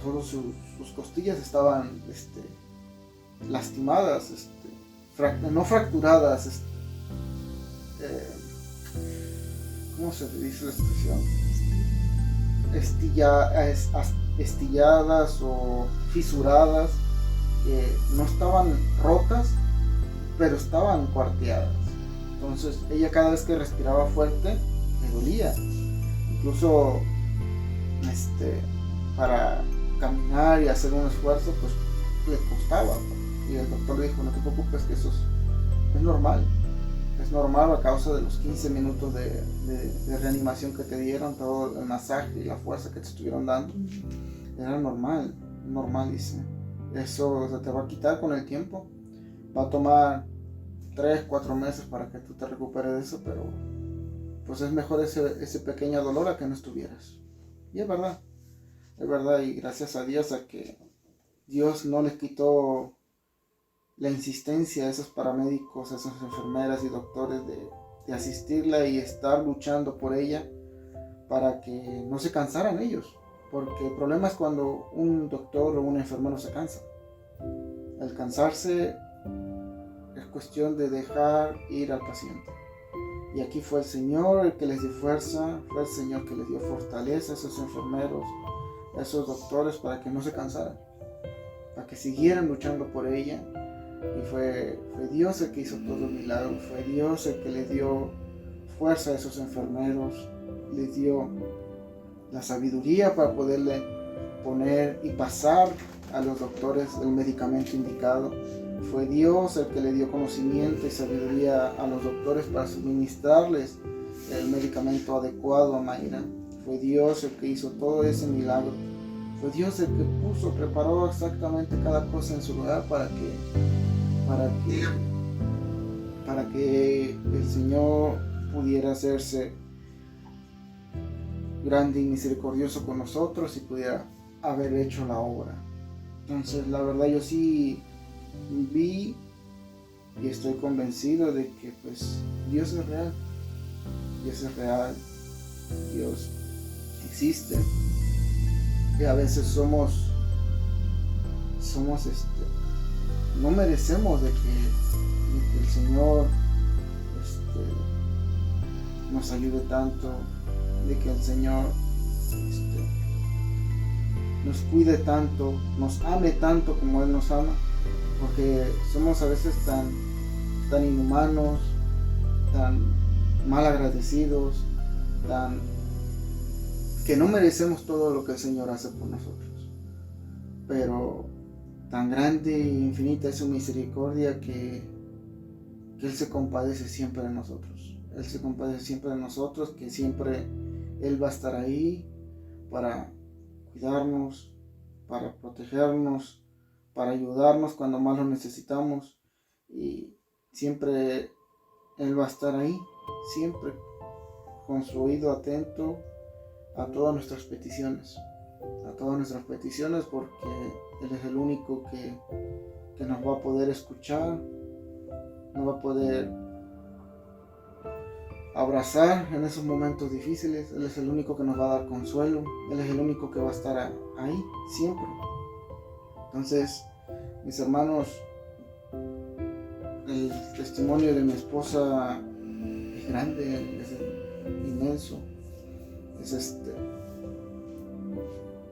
todas sus costillas estaban lastimadas, no fracturadas, ¿cómo se dice la expresión? Estilladas o fisuradas, que no estaban rotas, pero estaban cuarteadas. Entonces ella, cada vez que respiraba fuerte, le dolía. Incluso para caminar y hacer un esfuerzo, pues le costaba. Y el doctor le dijo, no te preocupes, que eso es normal. Es normal a causa de los 15 minutos de reanimación que te dieron, todo el masaje y la fuerza que te estuvieron dando. Era normal, dice. eso se te va a quitar con el tiempo. Va a tomar 3, 4 meses para que tú te recuperes de eso, pero pues es mejor ese pequeño dolor a que no estuvieras. Y es verdad, y gracias a Dios a que Dios no les quitó la insistencia a esos paramédicos, a esas enfermeras y doctores de asistirla y estar luchando por ella para que no se cansaran ellos. Porque el problema es cuando un doctor o un enfermero se cansa. El cansarse es cuestión de dejar ir al paciente. Y aquí fue el Señor el que les dio fuerza, fue el Señor que les dio fortaleza a esos enfermeros, a esos doctores para que no se cansaran, para que siguieran luchando por ella. Y fue Dios el que hizo todo el milagro, fue Dios el que les dio fuerza a esos enfermeros, les dio la sabiduría para poderle poner y pasar a los doctores el medicamento indicado. Fue Dios el que le dio conocimiento y sabiduría a los doctores para suministrarles el medicamento adecuado a Mayra. Fue Dios el que hizo todo ese milagro. Fue Dios el que preparó exactamente cada cosa en su lugar para que el Señor pudiera hacerse grande y misericordioso con nosotros y pudiera haber hecho la obra. Entonces, la verdad, yo sí vi y estoy convencido de que pues Dios es real. Dios es real. Dios existe. Y a veces somos no merecemos de que el Señor nos ayude tanto, de que el Señor nos cuide tanto, nos ame tanto como Él nos ama, porque somos a veces tan inhumanos, tan mal agradecidos, que no merecemos todo lo que el Señor hace por nosotros. Pero tan grande e infinita es su misericordia que Él se compadece siempre de nosotros. Él se compadece siempre de nosotros, que siempre Él va a estar ahí para cuidarnos, para protegernos, para ayudarnos cuando más lo necesitamos. Y siempre Él va a estar ahí, siempre con su oído atento a todas nuestras peticiones. Porque Él es el único que nos va a poder escuchar, nos va a poder abrazar en esos momentos difíciles. Él es el único que nos va a dar consuelo, Él es el único que va a estar ahí siempre. Entonces, mis hermanos, el testimonio de mi esposa es grande, es inmenso.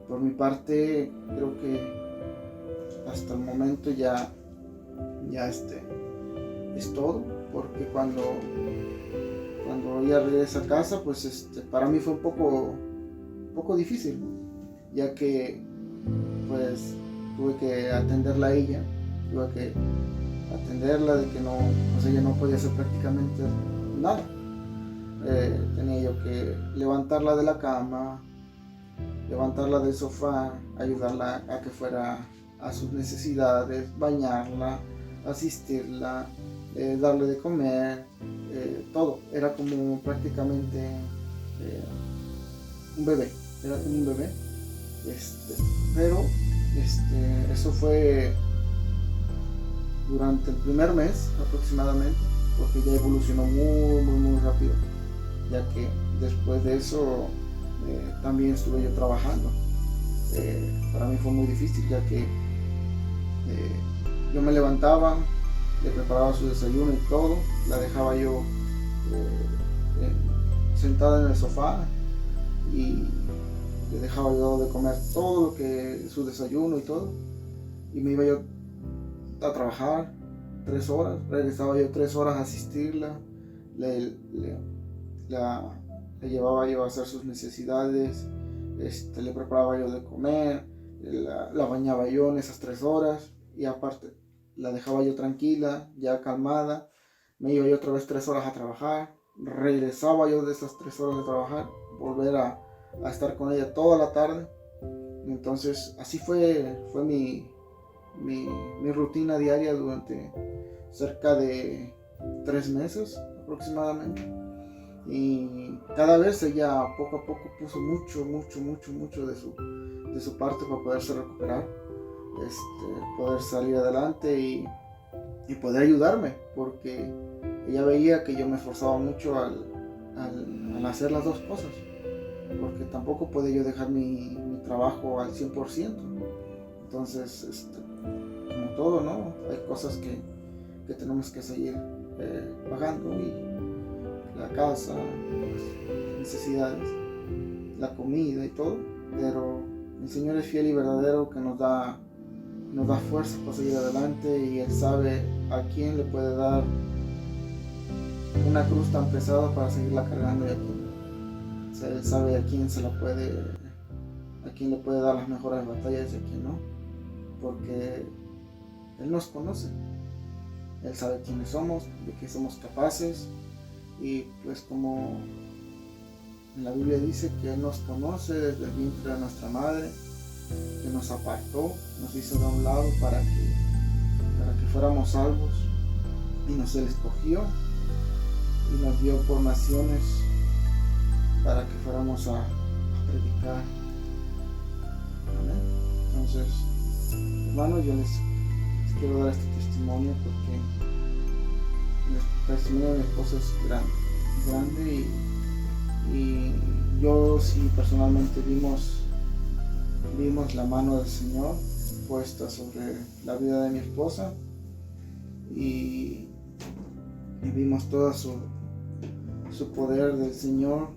Por mi parte, creo que hasta el momento ya es todo, porque cuando ella regresa a casa, pues para mí fue un poco difícil, ya que pues tuve que atenderla a ella, de que no, pues ella no podía hacer prácticamente nada. Tenía yo que levantarla de la cama, levantarla del sofá, ayudarla a que fuera a sus necesidades, bañarla, asistirla, darle de comer, todo. Era como prácticamente un bebé, pero eso fue durante el primer mes aproximadamente, porque ya evolucionó muy rápido, ya que después de eso también estuve yo trabajando. Para mí fue muy difícil, ya que yo me levantaba, le preparaba su desayuno y todo, la dejaba yo sentada en el sofá y le dejaba yo de comer todo su desayuno y todo, y me iba yo a trabajar 3 horas, regresaba yo 3 horas a asistirla, le llevaba yo a hacer sus necesidades, le preparaba yo de comer, la bañaba yo en esas 3 horas, y aparte la dejaba yo tranquila, ya calmada, me iba yo otra vez 3 horas a trabajar, regresaba yo de esas 3 horas de trabajar, volver a estar con ella toda la tarde. Entonces así fue mi mi rutina diaria durante cerca de 3 meses aproximadamente. Y cada vez ella poco a poco puso mucho de su parte para poderse recuperar, poder salir adelante y poder ayudarme, porque ella veía que yo me esforzaba mucho al hacer las dos cosas, porque tampoco podía yo dejar mi trabajo al 100%. Entonces, como todo, ¿no? Hay cosas que tenemos que seguir pagando, y la casa, las necesidades, la comida y todo, pero el Señor es fiel y verdadero, que nos da fuerza para seguir adelante, y Él sabe a quién le puede dar una cruz tan pesada para seguirla cargando, y a quién. O sea, Él sabe a quién le puede dar las mejores batallas y a quién no, porque Él nos conoce. Él sabe quiénes somos, de qué somos capaces, y pues como en la Biblia dice que Él nos conoce desde el vientre de nuestra madre, que nos apartó, nos hizo de un lado para que fuéramos salvos, y Él escogió y nos dio por naciones para que fuéramos a predicar. ¿Amén? Entonces, hermanos, yo les quiero dar este testimonio, porque el testimonio de mi esposa es grande, y yo sí personalmente vimos la mano del Señor puesta sobre la vida de mi esposa, y vimos todo su poder del Señor,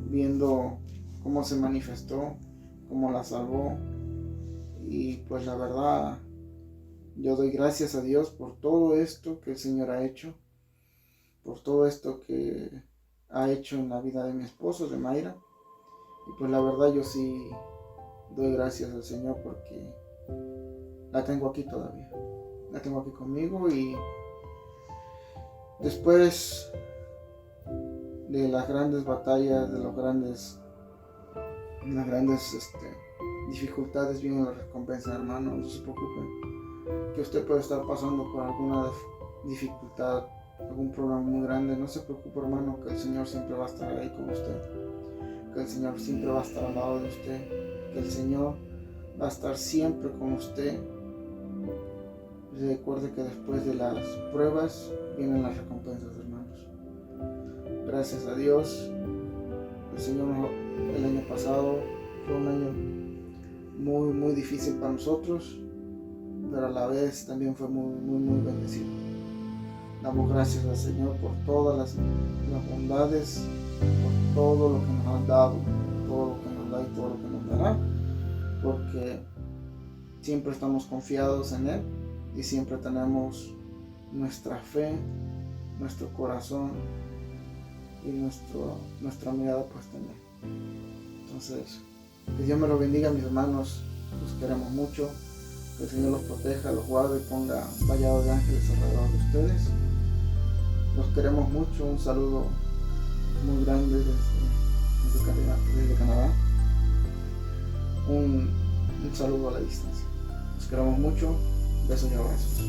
viendo cómo se manifestó, cómo la salvó. Y pues la verdad, yo doy gracias a Dios por todo esto que el Señor ha hecho, por todo esto que ha hecho en la vida de mi esposo, de Mayra. Y pues la verdad, yo sí doy gracias al Señor, porque la tengo aquí todavía, la tengo aquí conmigo. Y después de las grandes batallas, de las grandes dificultades, vienen las recompensas, hermano. No se preocupen, que usted puede estar pasando por alguna dificultad, algún problema muy grande. No se preocupe, hermano, que el Señor siempre va a estar ahí con usted, que el Señor siempre va a estar al lado de usted, que el Señor va a estar siempre con usted. Recuerde que después de las pruebas vienen las recompensas, hermanos. Gracias a Dios, el Señor, el año pasado fue un año muy difícil para nosotros, pero a la vez también fue muy bendecido. Damos gracias al Señor por todas las bondades, por todo lo que nos ha dado, todo lo que nos da y todo lo que nos dará, porque siempre estamos confiados en Él, y siempre tenemos nuestra fe, nuestro corazón y nuestra mirada puesta en Él. Entonces, que Dios me lo bendiga, mis hermanos. Los queremos mucho. Que el Señor los proteja, los guarde y ponga un vallado de ángeles alrededor de ustedes. Los queremos mucho. Un saludo muy grande desde Canadá. Un saludo a la distancia. Los queremos mucho. Besos y abrazos.